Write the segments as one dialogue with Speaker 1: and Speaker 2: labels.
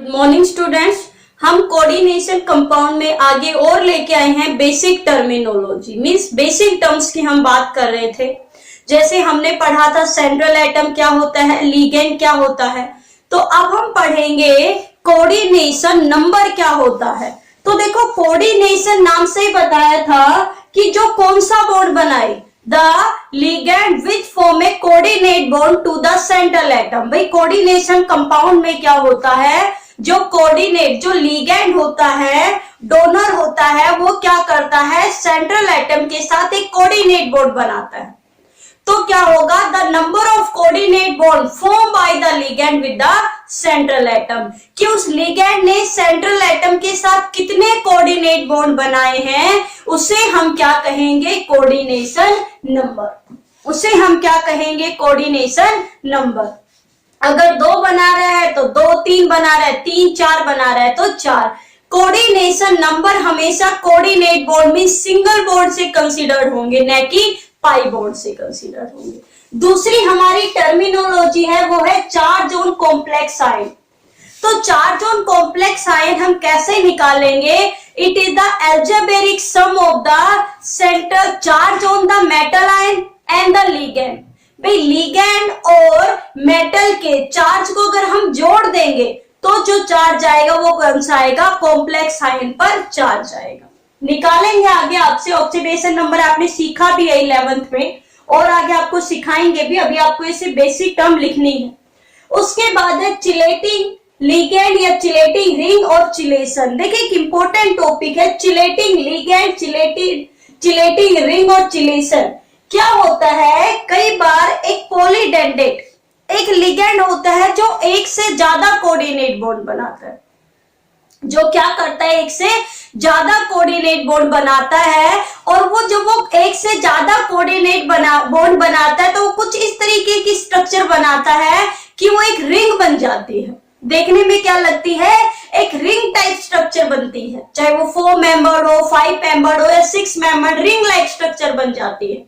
Speaker 1: Morning students, हम coordination compound में आगे और लेके आए हैं basic terminology, means basic terms की हम बात कर रहे थे। जैसे हमने पढ़ा था सेंट्रल एटम क्या होता है, लिगेंड क्या होता है। तो अब हम पढ़ेंगे कोऑर्डिनेशन नंबर क्या होता है। तो देखो, कोऑर्डिनेशन नाम से ही बताया था कि जो कौन सा बॉन्ड बनाए, the ligand which form a coordinate bond to the central atom. भाई कोऑर्डिनेशन कंपाउंड में क्या होता है, जो कोऑर्डिनेट, जो लिगेंड होता है, डोनर होता है, वो क्या करता है, सेंट्रल एटम के साथ एक कोऑर्डिनेट बॉन्ड बनाता है। तो क्या होगा, the number of coordinate bond form by the ligand with the central atom, कि उस लिगेंड ने सेंट्रल एटम के साथ कितने कोऑर्डिनेट बॉन्ड बनाए हैं, उसे हम क्या कहेंगे, कोऑर्डिनेशन नंबर। उसे हम क्या कहेंगे, कोऑर्डिनेशन नंबर। अगर 2 बना रहा है तो 2, 3 बना रहा है 3, 4 बना रहा है तो 4। कोऑर्डिनेशन नंबर हमेशा कोऑर्डिनेट बॉन्ड में सिंगल बॉन्ड से कंसीडर्ड होंगे, न कि पाई बॉन्ड से कंसीडर होंगे। दूसरी हमारी टर्मिनोलॉजी है वो है चार्ज ऑन कॉम्प्लेक्स आयन। तो चार्ज ऑन कॉम्प्लेक्स आयन हम कैसे निकालेंगे, it is the algebraic sum of the centre charge on the metal ion and the ligand. भाई लिगेंड और मेटल के चार्ज को अगर हम जोड़ देंगे तो जो चार्ज आएगा वो कौन सा आएगा, कॉम्प्लेक्स आयन पर चार्ज आएगा। निकालेंगे आगे आपसे, ऑक्सीडेशन नंबर आपने सीखा भी है 11th में, और आगे आपको सिखाएंगे भी। अभी आपको इसे बेसिक टर्म लिखनी है। उसके बाद है चिलेटिंग लिगेंड या चिलेटिंग रिंग और चिलेशन। देखिए एक इंपॉर्टेंट टॉपिक है चिलेटिंग लिगेंड, चिलेटिंग रिंग और चिलेशन। क्या होता है, कई बार एक पॉलीडेंडेट एक लिगेंड होता है जो एक से ज्यादा कोऑर्डिनेट बॉन्ड बनाता है, जो क्या करता है, एक से ज्यादा कोऑर्डिनेट बॉन्ड बनाता है। और वो जब वो एक से ज्यादा कोऑर्डिनेट बॉन्ड बनाता है तो वो कुछ इस तरीके की स्ट्रक्चर बनाता है कि वो एक रिंग बन जाती है। देखने में क्या लगती है, एक रिंग टाइप स्ट्रक्चर बनती है, चाहे वो 4 मेंबर्ड हो, 5 मेंबर्ड हो या 6 मेंबर्ड, रिंग लाइक स्ट्रक्चर बन जाती है।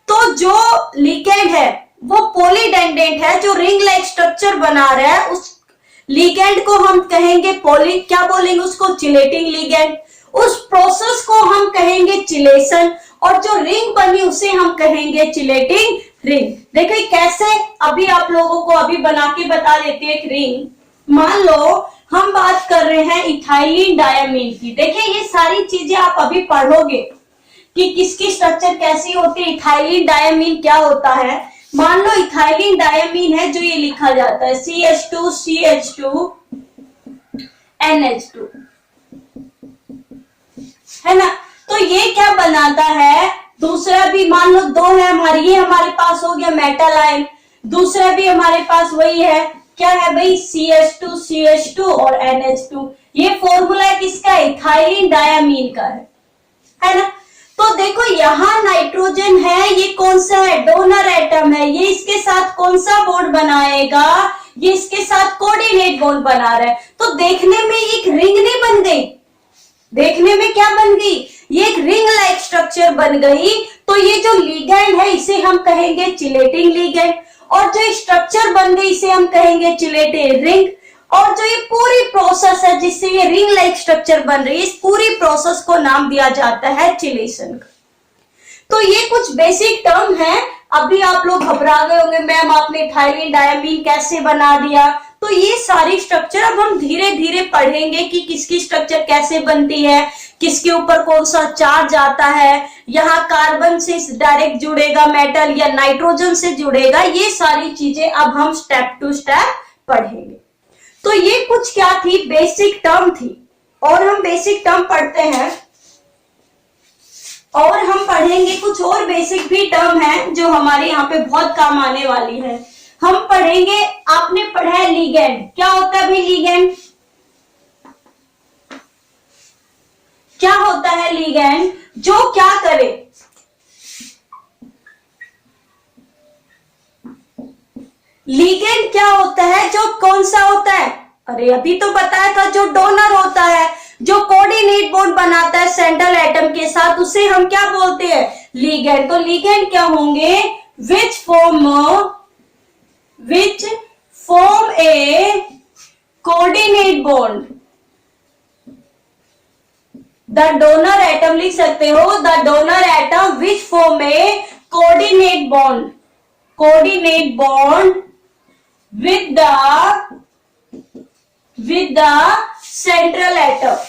Speaker 1: तो जो लिगेंड है वो पॉलीडेंडेंट है, जो रिंग लाइक स्ट्रक्चर बना रहा है, उस लिगेंड को हम कहेंगे क्या बोलेंगे उसको, चिलेटिंग लिगेंड। उस प्रोसेस को हम कहेंगे चिलेशन, और जो रिंग बनी उसे हम कहेंगे चिलेटिंग रिंग। देखिए कैसे, अभी आप लोगों को अभी बना के बता देते हैं एक रिंग। मान लो हम बात कर रहे हैं इथाइलिन डायमीन की। देखिए ये सारी चीजें आप अभी पढ़ोगे कि किसकी स्ट्रक्चर कैसी होती है, इथाइलिन डायमीन क्या होता है। मान लो इथाइलिन डायमीन है, जो ये लिखा जाता है CH2 CH2 NH2, है ना। तो ये क्या बनाता है, दूसरा भी मान लो 2 है हमारी, ये हमारे पास हो गया मेटल आयन। दूसरा भी हमारे पास वही है, क्या है भाई, CH2 CH2 और NH2। ये फॉर्मूला किसका, इथाइलिन डायमीन का है ना। तो देखो यहाँ नाइट्रोजन है, ये कौन सा है, डोनर एटम है। ये इसके साथ कौन सा बॉन्ड बनाएगा, ये इसके साथ कोऑर्डिनेट बॉन्ड बना रहा है। तो देखने में एक रिंग नहीं बन गई, देखने में क्या बन गई, ये एक रिंग लाइक स्ट्रक्चर बन गई। तो ये जो लिगेंड है इसे हम कहेंगे चिलेटिंग लिगेंड, और जो स्ट्रक्चर बन गई इसे हम कहेंगे चिलेटिंग रिंग। और जो ये पूरी प्रोसेस है जिससे ये रिंग लाइक स्ट्रक्चर बन रही है, इस पूरी प्रोसेस को नाम दिया जाता है चिलेशन का। तो ये कुछ बेसिक टर्म है। अभी आप लोग घबरा गए होंगे, मैम आपने इथाइलिन डायमीन कैसे बना दिया। तो ये सारी स्ट्रक्चर अब हम धीरे धीरे पढ़ेंगे कि किसकी स्ट्रक्चर कैसे बनती है, किसके ऊपर कौन सा चार्ज आता है, यहाँ कार्बन से डायरेक्ट जुड़ेगा मेटल या नाइट्रोजन से जुड़ेगा। ये सारी चीजें अब हम स्टेप टू स्टेप पढ़ेंगे। तो ये कुछ क्या थी, बेसिक टर्म थी। और हम बेसिक टर्म पढ़ते हैं, और हम पढ़ेंगे कुछ और बेसिक भी टर्म है जो हमारे यहाँ पे बहुत काम आने वाली है। हम पढ़ेंगे, आपने पढ़ा है लिगेंड, क्या होता है भाई लिगेंड, क्या होता है लिगेंड, जो क्या करे, लिगेंड क्या होता है, जो कौन सा होता है, अरे अभी तो बताया था, जो डोनर होता है, जो कोऑर्डिनेट बॉन्ड बनाता है सेंट्रल एटम के साथ, उसे हम क्या बोलते हैं, लिगेंड। तो लिगेंड क्या होंगे, विच form a coordinate bond, the donor atom लिख सकते हो, the donor atom which form a coordinate bond, coordinate bond with the central atom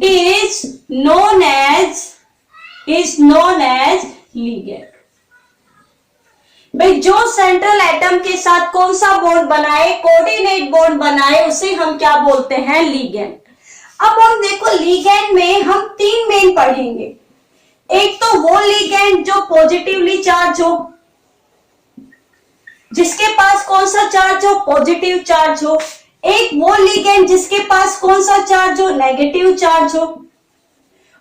Speaker 1: is known as ligand। भाई जो सेंट्रल एटम के साथ कौन सा बॉन्ड बनाए, कोऑर्डिनेट बॉन्ड बनाए, उसे हम क्या बोलते हैं, लिगैंड। अब हम देखो लिगैंड में हम तीन मेन पढ़ेंगे। एक तो वो लिगैंड जो पॉजिटिवली चार्ज हो, जिसके पास कौन सा चार्ज हो, पॉजिटिव चार्ज हो। एक वो लिगैंड जिसके पास कौन सा चार्ज हो, नेगेटिव चार्ज हो।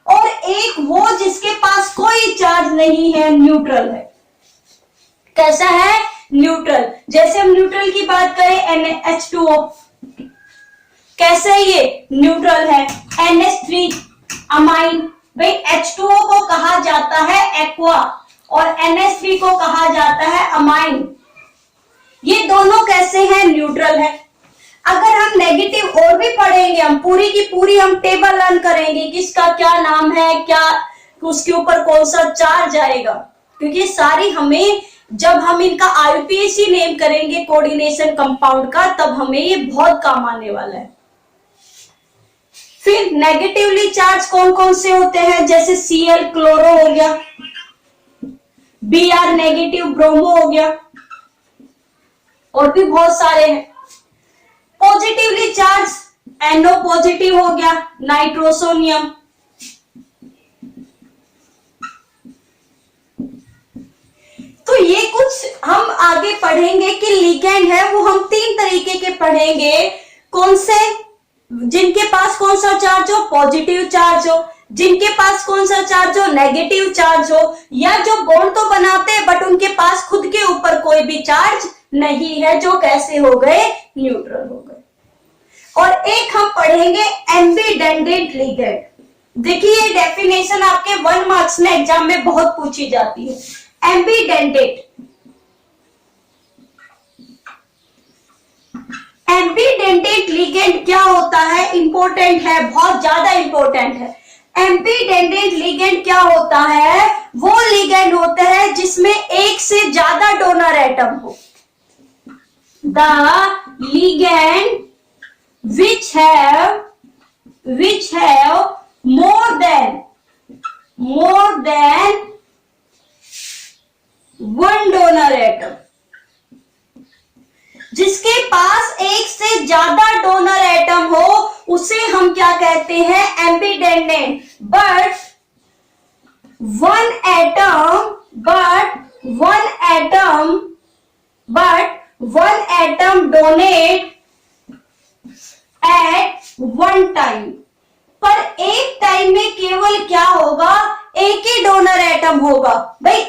Speaker 1: और एक वो जिसके पास कोई चार्ज नहीं है, न्यूट्रल है। कैसा है, न्यूट्रल। जैसे हम न्यूट्रल की बात करें, NH2O कैसे है, ये न्यूट्रल है। NH3 अमाइन, भाई H2O को कहा जाता है एक्वा और NH3 को कहा जाता है अमाइन। ये दोनों कैसे हैं, न्यूट्रल है। अगर हम नेगेटिव और भी पढ़ेंगे, हम पूरी की पूरी हम टेबल लर्न करेंगे, किसका क्या नाम है, क्या उसके ऊपर कौन सा चार्ज आएगा, क्योंकि सारी हमें जब हम इनका IUPAC नेम करेंगे कोऑर्डिनेशन कंपाउंड का, तब हमें ये बहुत काम आने वाला है। फिर नेगेटिवली चार्ज कौन कौन से होते हैं, जैसे Cl क्लोरो हो गया, Br नेगेटिव ब्रोमो हो गया, और भी बहुत सारे हैं। पॉजिटिवली चार्ज NO पॉजिटिव हो गया, नाइट्रोसोनियम। तो ये कुछ हम आगे पढ़ेंगे कि लिगैंड है वो हम तीन तरीके के पढ़ेंगे। कौन से, जिनके पास कौन सा चार्ज हो, पॉजिटिव चार्ज हो, जिनके पास कौन सा चार्ज हो, नेगेटिव चार्ज हो, या जो बॉन्ड तो बनाते हैं बट उनके पास खुद के ऊपर कोई भी चार्ज नहीं है, जो कैसे हो गए, न्यूट्रल हो गए। और एक हम पढ़ेंगे एम्बिडेंडेंट लिगैंड। देखिए ये डेफिनेशन आपके 1 मार्क्स में एग्जाम में बहुत पूछी जाती है। एम्बिडेंडेंट, एम्बिडेंडेंट लिगैंड क्या होता है, इंपॉर्टेंट है, बहुत ज्यादा इंपॉर्टेंट है। एम्बिडेंडेंट लिगैंड क्या होता है, वो लिगैंड होता है जिसमें एक से ज्यादा डोनर एटम हो। The ligand which have more than one donor atom, जिसके पास एक से ज्यादा डोनर एटम हो उसे हम क्या कहते हैं, ambidentate. But one atom donate at one time, पर एक टाइम में केवल क्या होगा, एक ही डोनर एटम होगा। भाई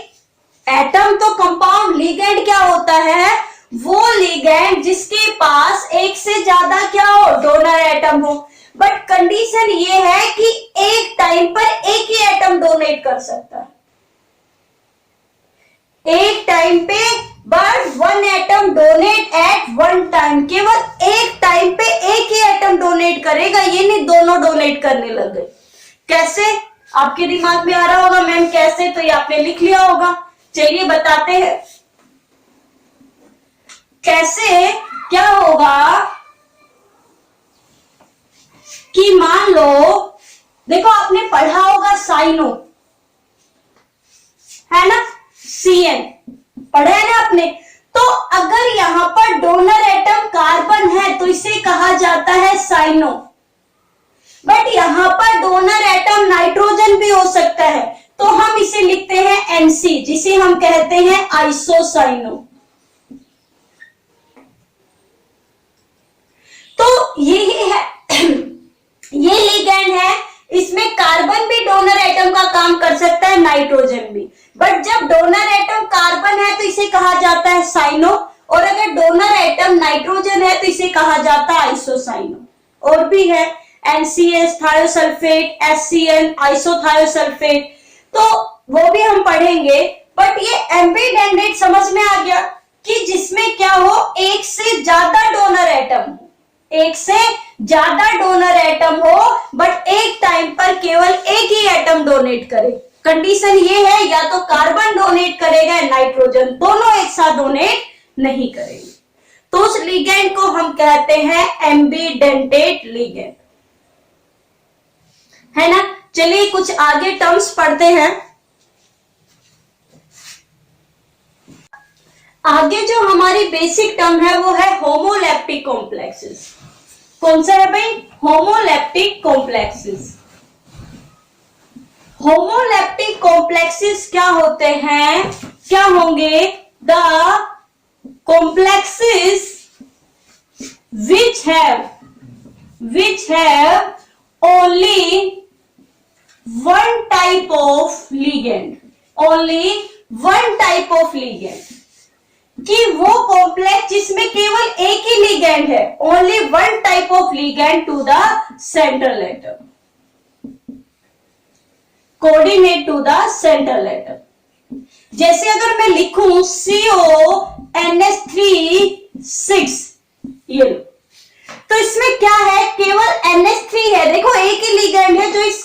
Speaker 1: एटम तो कंपाउंड, लिगैंड क्या होता है, वो लिगैंड जिसके पास एक से ज्यादा क्या हो, डोनर एटम हो। बट कंडीशन ये है कि एक टाइम पर एक ही एटम डोनेट कर सकता है, एक टाइम पे, but one atom donate at one time. केवल एक टाइम पे एक ही एटम डोनेट करेगा, ये नहीं दोनों डोनेट करने लग गए। कैसे, आपके दिमाग में आ रहा होगा मैम कैसे, तो ये आपने लिख लिया होगा। चलिए बताते हैं कैसे। क्या होगा कि मान लो, देखो आपने पढ़ा होगा साइनो, है ना, CN पढ़ा है ना आपने। तो अगर यहां पर डोनर एटम कार्बन है तो इसे कहा जाता है साइनो। बट यहां पर डोनर एटम नाइट्रोजन भी हो सकता है, तो हम इसे लिखते हैं NC, जिसे हम कहते हैं आइसोसाइनो। तो ये है ये लिगैंड है, इसमें कार्बन भी डोनर एटम का काम कर सकता है, नाइट्रोजन भी। बट जब डोनर एटम कार्बन है तो इसे कहा जाता है साइनो, और अगर डोनर एटम नाइट्रोजन है तो इसे कहा जाता है आइसोसाइनो। और भी है NCS थायोसल्फेट, HCN आइसोथायोसल्फेट, तो वो भी हम पढ़ेंगे। बट ये एम्बिडेंडेंट समझ में आ गया कि जिसमें क्या हो, एक से ज्यादा डोनर एटम हो, एक से ज्यादा डोनर एटम हो, बट एक टाइम पर केवल एक ही एटम डोनेट करे। कंडीशन ये है, या तो कार्बन डोनेट करेगा या नाइट्रोजन, दोनों एक साथ डोनेट नहीं करेंगे। तो उस लिगेंड को हम कहते हैं एम्बिडेंटेट लिगेंड, है ना। चलिए कुछ आगे टर्म्स पढ़ते हैं। आगे जो हमारी बेसिक टर्म है वो है होमोलैप्टिक कॉम्प्लेक्सेस। कौन सा है भाई? Homoleptic complexes. होमोलैप्टिक कॉम्प्लेक्सेस क्या होते हैं, क्या होंगे? The complexes which have only one type of ligand, only one type of ligand, कि वो कॉम्प्लेक्स जिसमें केवल एक ही लिगेंड है, only one type of ligand to the central atom, coordinate to the central atom. जैसे अगर मैं लिखूं CONH3 ये लो, तो इसमें क्या है? केवल NH3 है। देखो एक ही लिगेंड है जो इस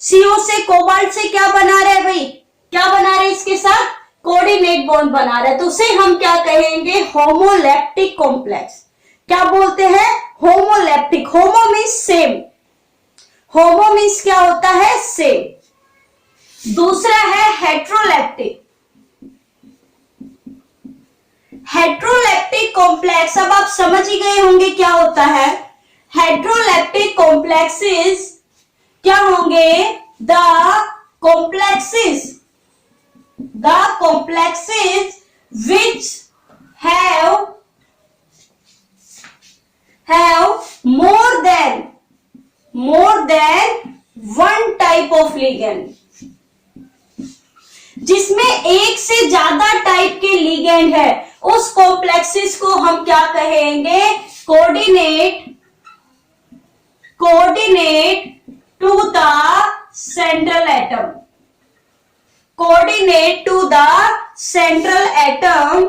Speaker 1: CO से, कोबाल्ट से क्या बना रहा है भाई? क्या बना रहे? इसके साथ कोऑर्डिनेट बॉन्ड बना रहा है। तो उसे हम क्या कहेंगे? Homoleptic complex. क्या बोलते हैं? होमोलैप्टिक। होमो मीन्स सेम, होमो मीन्स क्या होता है? सेम। दूसरा है हेट्रोलैप्टिक। हेट्रोलैप्टिक कॉम्प्लेक्स, अब आप समझ ही गए होंगे क्या होता है। हेट्रोलैप्टिक कॉम्प्लेक्सेस क्या होंगे? The complexes which have more than one type of ligand, जिसमें एक से ज्यादा टाइप के लिगेंड है, उस कॉम्प्लेक्सेस को हम क्या कहेंगे? Coordinate to the central atom, coordinate to the central atom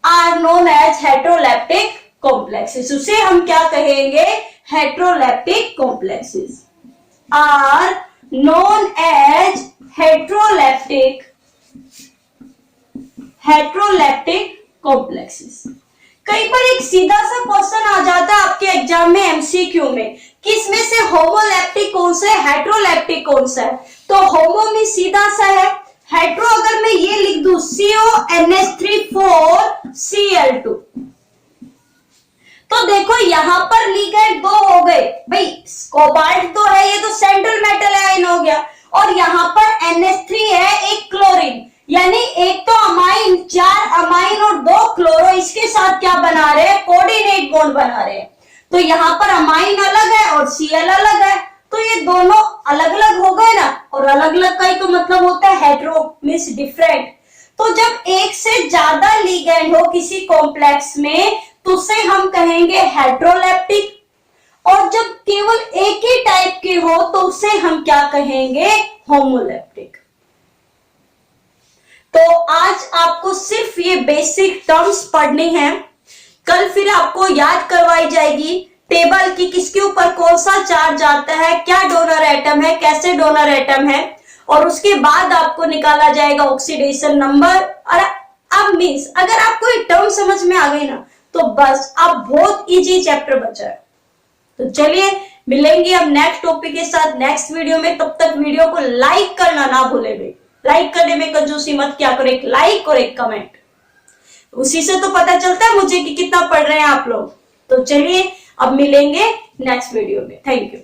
Speaker 1: are known as heteroleptic complexes. उसे हम क्या कहेंगे? Heteroleptic complexes are known as heteroleptic complexes. कई बार एक सीधा सा क्वेश्चन आ जाता है आपके एग्जाम में एमसीक्यू में कि इसमें से होमोलैप्टिक कौन सा है, हेट्रोलैप्टिक कौन सा है। तो होमो में सीधा सा है, हेट्रो अगर मैं ये लिख दूं CONH3 4Cl2, तो देखो यहां पर लिगेंड दो हो गए भाई, कोबाल्ट तो है, ये तो सेंट्रल मेटल आयन हो गया, और यहां पर NH3 है, एक क्लोरीन, यानी एक तो अमाइन, 4 अमाइन और 2 क्लोरो, इसके साथ क्या बना रहे हैं? कोऑर्डिनेट बॉन्ड बना रहे हैं। तो यहां पर अमाइन अलग है और Cl अलग है, तो ये दोनों अलग अलग हो गए ना, और अलग अलग का ही तो मतलब होता है हेट्रो मींस डिफरेंट। तो जब एक से ज्यादा लिगेंड हो किसी कॉम्प्लेक्स में तो उसे हम कहेंगे हेट्रोलैप्टिक, और जब केवल एक ही टाइप के हो तो उसे हम क्या कहेंगे? होमोलैप्टिक। तो आज आपको सिर्फ ये बेसिक टर्म्स पढ़नी है, कल फिर आपको याद करवाई जाएगी टेबल की किसके ऊपर कौन सा चार्ज आता है, क्या डोनर एटम है, कैसे डोनर एटम है, और उसके बाद आपको निकाला जाएगा ऑक्सीडेशन नंबर। और अब मीन्स अगर आपको ये टर्म समझ में आ गई ना तो बस आप बहुत इजी चैप्टर बचा है। तो चलिए मिलेंगे अब नेक्स्ट टॉपिक के साथ नेक्स्ट वीडियो में। तब तक वीडियो को लाइक करना ना भूले भाई, लाइक करने में कंजूसी मत क्या करो, एक लाइक और एक कमेंट, उसी से तो पता चलता है मुझे कि कितना पढ़ रहे हैं आप लोग। तो चलिए अब मिलेंगे नेक्स्ट वीडियो में। Thank you.